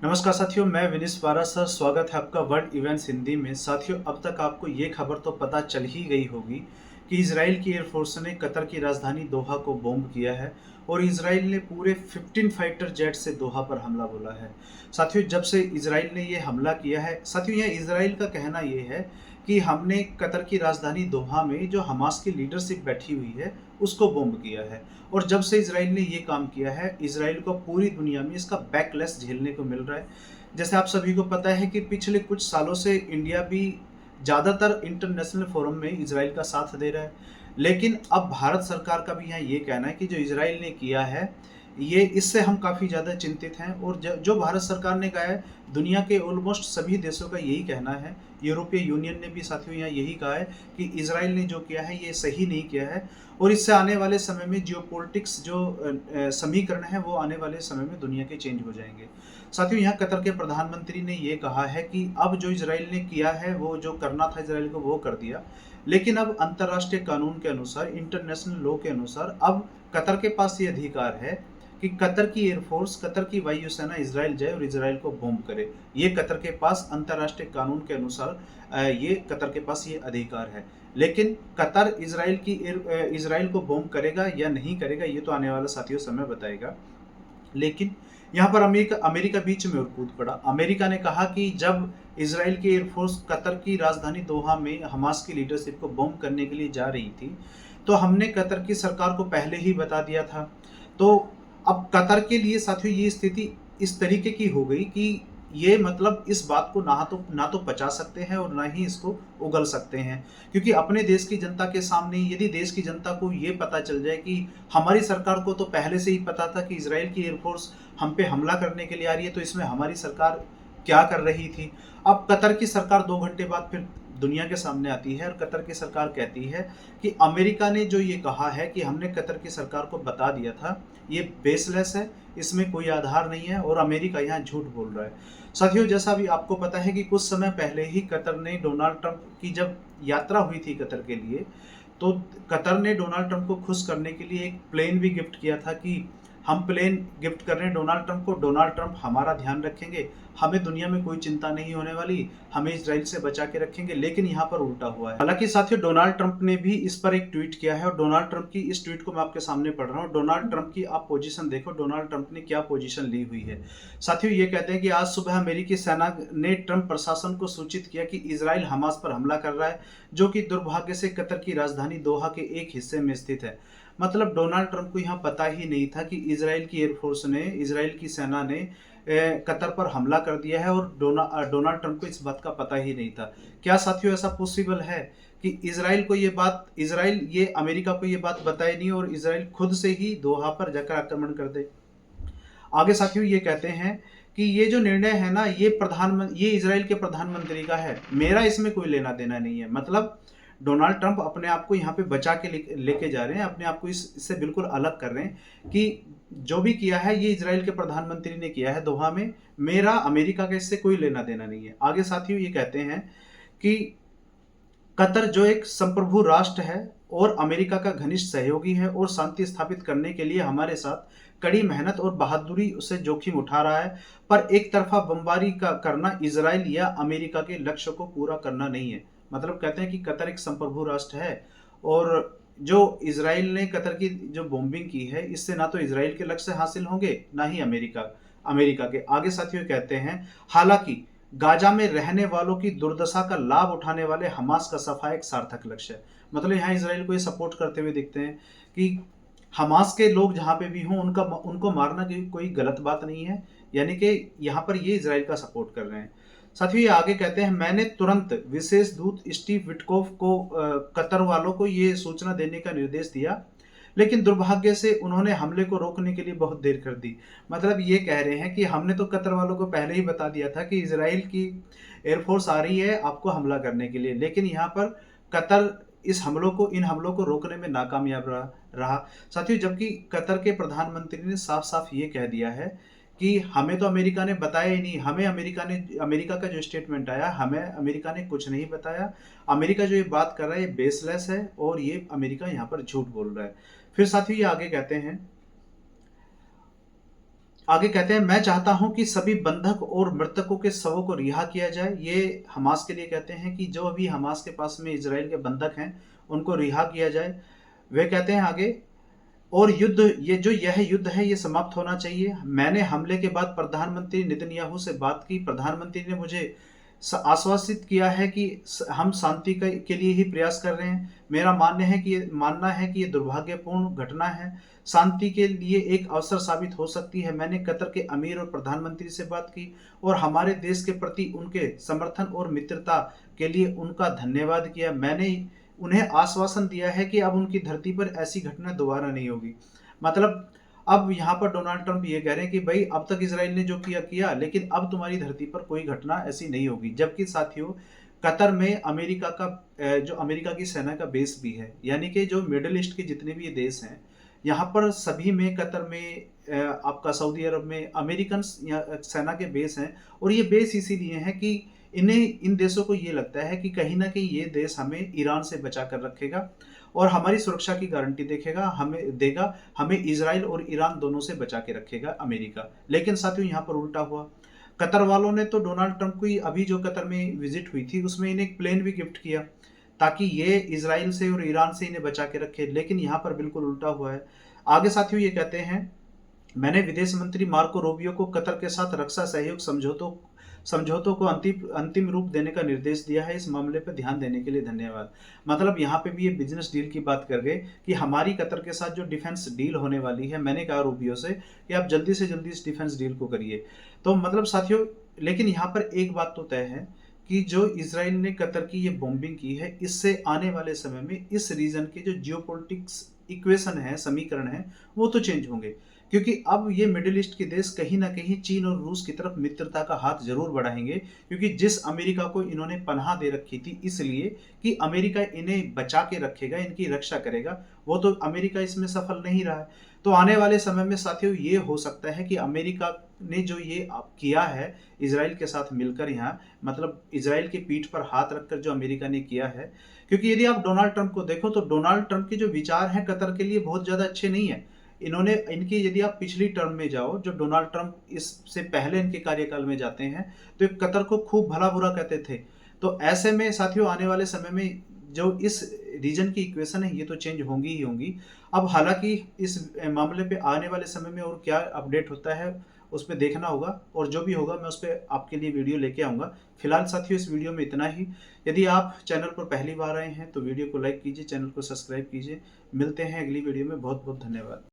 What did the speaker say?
नमस्कार साथियों, मैं विनीश पारा सर। स्वागत है आपका वर्ल्ड इवेंट्स हिंदी में। साथियों, अब तक आपको ये खबर तो पता चल ही गई होगी कि इजराइल की एयरफोर्स ने कतर की राजधानी दोहा को बॉम्ब किया है और इजराइल ने पूरे 15 फाइटर जेट से दोहा पर हमला बोला है। साथियों, जब से इजराइल ने ये हमला किया है, साथियों यह इजराइल का कहना ये है कि हमने कतर की राजधानी दोहा में जो हमास की लीडरशिप बैठी हुई है उसको बॉम्ब किया है। और जब से इजराइल ने ये काम किया है, इजराइल को पूरी दुनिया में इसका बैकलैश झेलने को मिल रहा है। जैसे आप सभी को पता है कि पिछले कुछ सालों से इंडिया भी ज़्यादातर इंटरनेशनल फोरम में इजराइल का साथ दे रहा है, लेकिन अब भारत सरकार का भी यहाँ ये कहना है कि जो इजराइल ने किया है, ये इससे हम काफ़ी ज़्यादा चिंतित हैं। और जो भारत सरकार ने कहा है, दुनिया के ऑलमोस्ट सभी देशों का यही कहना है। यूरोपीय यूनियन ने भी साथियों यहाँ यही कहा है कि इजराइल ने जो किया है ये सही नहीं किया है और इससे आने वाले समय में जियोपॉलिटिक्स जो समीकरण है वो आने वाले समय में दुनिया के चेंज हो जाएंगे। साथियों, यहाँ कतर के प्रधानमंत्री ने ये कहा है कि अब जो इजराइल ने किया है, वो जो करना था इजराइल को वो कर दिया, लेकिन अब अंतर्राष्ट्रीय कानून के अनुसार, इंटरनेशनल लॉ के अनुसार अब कतर के पास ये अधिकार है कि कतर की एयरफोर्स, कतर की वायुसेना इजराइल जाए और इजराइल को बॉम्ब करे। ये कतर के पास अंतर्राष्ट्रीय कानून के अनुसार ये कतर के पास ये अधिकार है। लेकिन कतर इजराइल को बॉम्ब करेगा या नहीं करेगा, ये तो आने वाला साथियों समय बताएगा। लेकिन यहाँ पर अमेरिका अमेरिका बीच में और कूद पड़ा। अमेरिका ने कहा कि जब इजराइल की एयरफोर्स कतर की राजधानी दोहा में हमास की लीडरशिप को बॉम्ब करने के लिए जा रही थी, तो हमने कतर की सरकार को पहले ही बता दिया था। तो अब कतर के लिए साथियों ये स्थिति इस तरीके की हो गई कि ये मतलब इस बात को ना तो पचा सकते हैं और ना ही इसको उगल सकते हैं, क्योंकि अपने देश की जनता के सामने यदि देश की जनता को ये पता चल जाए कि हमारी सरकार को तो पहले से ही पता था कि इजराइल की एयरफोर्स हम पे हमला करने के लिए आ रही है, तो इसमें हमारी सरकार क्या कर रही थी। अब कतर की सरकार 2 घंटे बाद फिर दुनिया के सामने आती है और कतर की सरकार कहती है कि अमेरिका ने जो ये कहा है कि हमने कतर की सरकार को बता दिया था, ये बेसलेस है, इसमें कोई आधार नहीं है और अमेरिका यहाँ झूठ बोल रहा है। साथियों, जैसा भी आपको पता है कि कुछ समय पहले ही कतर ने डोनाल्ड ट्रंप की जब यात्रा हुई थी कतर के लिए, तो कतर ने डोनाल्ड ट्रंप को खुश करने के लिए एक प्लेन भी गिफ्ट किया था कि हम प्लेन गिफ्ट कर रहे हैं डोनाल्ड ट्रंप को, डोनाल्ड ट्रंप हमारा ध्यान रखेंगे, हमें दुनिया में कोई चिंता नहीं होने वाली, हमें इजराइल से बचा के रखेंगे। लेकिन यहाँ पर उल्टा हुआ है। हालांकि साथियों, डोनाल्ड ट्रंप ने भी इस पर एक ट्वीट किया है और डोनाल्ड ट्रंप की इस ट्वीट को मैं आपके सामने पढ़ रहा हूँ। डोनाल्ड ट्रंप की आप पोजीशन देखो, डोनाल्ड ट्रंप ने क्या पोजीशन ली हुई है। साथियों, ये कहते हैं कि आज सुबह अमेरिकी सेना ने ट्रंप प्रशासन को सूचित किया कि इजराइल हमास पर हमला कर रहा है, जो कि दुर्भाग्य से कतर की राजधानी दोहा के एक हिस्से में स्थित है। मतलब डोनाल्ड ट्रंप को यहाँ पता ही नहीं था कि इजराइल की एयरफोर्स ने, इजराइल की सेना ने कतर पर हमला कर दिया है और डोनाल्ड ट्रंप को इस बात का पता ही नहीं था। क्या साथियों ऐसा पॉसिबल है कि इजराइल ये अमेरिका को ये बात बताए नहीं और इजराइल खुद से ही दोहा पर जाकर आक्रमण कर दे। आगे साथियों ये कहते हैं कि ये जो निर्णय है ना, ये इजराइल के प्रधानमंत्री का है, मेरा इसमें कोई लेना देना नहीं है। मतलब डोनाल्ड ट्रंप अपने आप को यहाँ पे बचा के लेके जा रहे हैं, अपने आप को इससे बिल्कुल अलग कर रहे हैं कि जो भी किया है ये इजराइल के प्रधानमंत्री ने किया है दोहा में, मेरा अमेरिका का इससे कोई लेना देना नहीं है। आगे साथियों ये कहते हैं कि कतर जो एक संप्रभु राष्ट्र है और अमेरिका का घनिष्ठ सहयोगी है और शांति स्थापित करने के लिए हमारे साथ कड़ी मेहनत और बहादुरी से जोखिम उठा रहा है, पर एक तरफा बमबारी का करना इजराइल या अमेरिका के लक्ष्य को पूरा करना नहीं है। मतलब कहते हैं कि कतर एक संप्रभु राष्ट्र है और जो इजराइल ने कतर की जो बॉम्बिंग की है, इससे ना तो इजराइल के लक्ष्य हासिल होंगे ना ही अमेरिका अमेरिका के। आगे साथियों कहते हैं, हालांकि गाजा में रहने वालों की दुर्दशा का लाभ उठाने वाले हमास का सफाया एक सार्थक लक्ष्य है। मतलब यहाँ इजराइल को ये सपोर्ट करते हुए दिखते हैं कि हमास के लोग जहाँ पे भी हों उनको मारना कोई गलत बात नहीं है, यानी कि यहाँ पर ये इजराइल का सपोर्ट कर रहे हैं। साथियों ये आगे कहते हैं, मैंने तुरंत विशेष दूत स्टीव विटकोफ को कतर वालों को ये सूचना देने का निर्देश दिया, लेकिन दुर्भाग्य से उन्होंने हमले को रोकने के लिए बहुत देर कर दी। मतलब ये कह रहे हैं कि हमने तो कतर वालों को पहले ही बता दिया था कि इजराइल की एयरफोर्स आ रही है आपको हमला करने के लिए, लेकिन यहाँ पर कतर इन हमलों को रोकने में नाकामयाब रहा। साथियों, जबकि कतर के प्रधानमंत्री ने साफ साफ ये कह दिया है कि हमें तो अमेरिका ने बताया ही नहीं, हमें अमेरिका का जो स्टेटमेंट आया, हमें अमेरिका ने कुछ नहीं बताया। अमेरिका जो ये बात कर रहा है ये बेसलेस है और ये अमेरिका यहाँ पर झूठ बोल रहा है। फिर साथियों ये आगे कहते हैं, आगे कहते हैं, मैं चाहता हूं कि सभी बंधक और मृतकों के शवों को रिहा किया जाए। ये हमास के लिए कहते हैं कि जो अभी हमास के पास में इजराइल के बंधक हैं उनको रिहा किया जाए। वे कहते हैं आगे, और यह युद्ध है ये समाप्त होना चाहिए। मैंने हमले के बाद प्रधानमंत्री नेतन्याहू से बात की। प्रधानमंत्री ने मुझे आश्वासित किया है कि हम शांति के लिए ही प्रयास कर रहे हैं। मेरा मानना है कि ये दुर्भाग्यपूर्ण घटना है, शांति के लिए एक अवसर साबित हो सकती है। मैंने कतर के अमीर और प्रधानमंत्री से बात की और हमारे देश के प्रति उनके समर्थन और मित्रता के लिए उनका धन्यवाद किया। मैंने उन्हें आश्वासन दिया है कि अब उनकी धरती पर ऐसी घटना दोबारा नहीं होगी। मतलब अब यहाँ पर डोनाल्ड ट्रंप ये कह रहे हैं कि भाई अब तक इजराइल ने जो किया किया, लेकिन अब तुम्हारी धरती पर कोई घटना ऐसी नहीं होगी। जबकि साथियों, कतर में जो अमेरिका की सेना का बेस भी है, यानी कि जो मिडिल ईस्ट के जितने भी ये देश हैं, यहाँ पर सभी में, कतर में, आपका सऊदी अरब में अमेरिकन सेना के बेस हैं। और ये बेस इसीलिए हैं कि इन देशों को ये लगता है कि कहीं ना कहीं ये देश हमें ईरान से बचा कर रखेगा और हमारी सुरक्षा की गारंटी देगा, हमें इजराइल और ईरान दोनों से बचा के रखेगा अमेरिका। लेकिन साथियों, यहाँ पर उल्टा हुआ। कतर वालों ने तो डोनाल्ड ट्रंप को अभी जो कतर में विजिट हुई थी उसमें इन्हें एक प्लेन भी गिफ्ट किया ताकि ये इजराइल से और ईरान से इन्हें बचा के रखे। लेकिन यहाँ पर बिल्कुल उल्टा हुआ है। आगे साथियों ये कहते हैं, मैंने विदेश मंत्री मार्को रूबियो को कतर के साथ रक्षा सहयोग समझौतों को अंतिम रूप देने का निर्देश दिया है। इस मामले पर ध्यान देने के लिए धन्यवाद। मतलब यहाँ पे भी ये बिजनेस डील की बात कर गए कि हमारी कतर के साथ जो डिफेंस डील होने वाली है, मैंने कहा रूबियो से कि आप जल्दी से जल्दी इस डिफेंस डील को करिए। तो मतलब साथियों, लेकिन यहाँ पर एक बात तो तय है कि जो इजराइल ने कतर की ये बॉम्बिंग की है, इससे आने वाले समय में इस रीजन के जो जियोपॉलिटिक्स इक्वेशन है, समीकरण है, वो तो चेंज होंगे। क्योंकि अब ये मिडिल ईस्ट के देश कहीं ना कहीं चीन और रूस की तरफ मित्रता का हाथ जरूर बढ़ाएंगे। क्योंकि जिस अमेरिका को इन्होंने पनाह दे रखी थी इसलिए कि अमेरिका इन्हें बचा के रखेगा, इनकी रक्षा करेगा, वो तो अमेरिका इसमें सफल नहीं रहा है। तो आने वाले समय में साथियों ये हो सकता है कि अमेरिका ने जो ये किया है इजराइल के साथ मिलकर, यहाँ मतलब इजराइल की पीठ पर हाथ रखकर जो अमेरिका ने किया है। क्योंकि यदि आप डोनाल्ड ट्रंप को देखो तो डोनाल्ड ट्रंप के जो विचार हैं कतर के लिए बहुत ज्यादा अच्छे नहीं है। यदि आप पिछली टर्म में जाओ, जो डोनाल्ड ट्रंप इससे पहले इनके कार्यकाल में जाते हैं, तो कतर को खूब भला बुरा कहते थे। तो ऐसे में साथियों आने वाले समय में जो इस रीजन की इक्वेशन है ये तो चेंज होंगी ही होंगी। अब हालांकि इस मामले पे आने वाले समय में और क्या अपडेट होता है उस पर देखना होगा, और जो भी होगा मैं उस पर आपके लिए वीडियो लेके आऊँगा। फिलहाल साथियों इस वीडियो में इतना ही। यदि आप चैनल पर पहली बार आए हैं तो वीडियो को लाइक कीजिए, चैनल को सब्सक्राइब कीजिए। मिलते हैं अगली वीडियो में। बहुत बहुत धन्यवाद।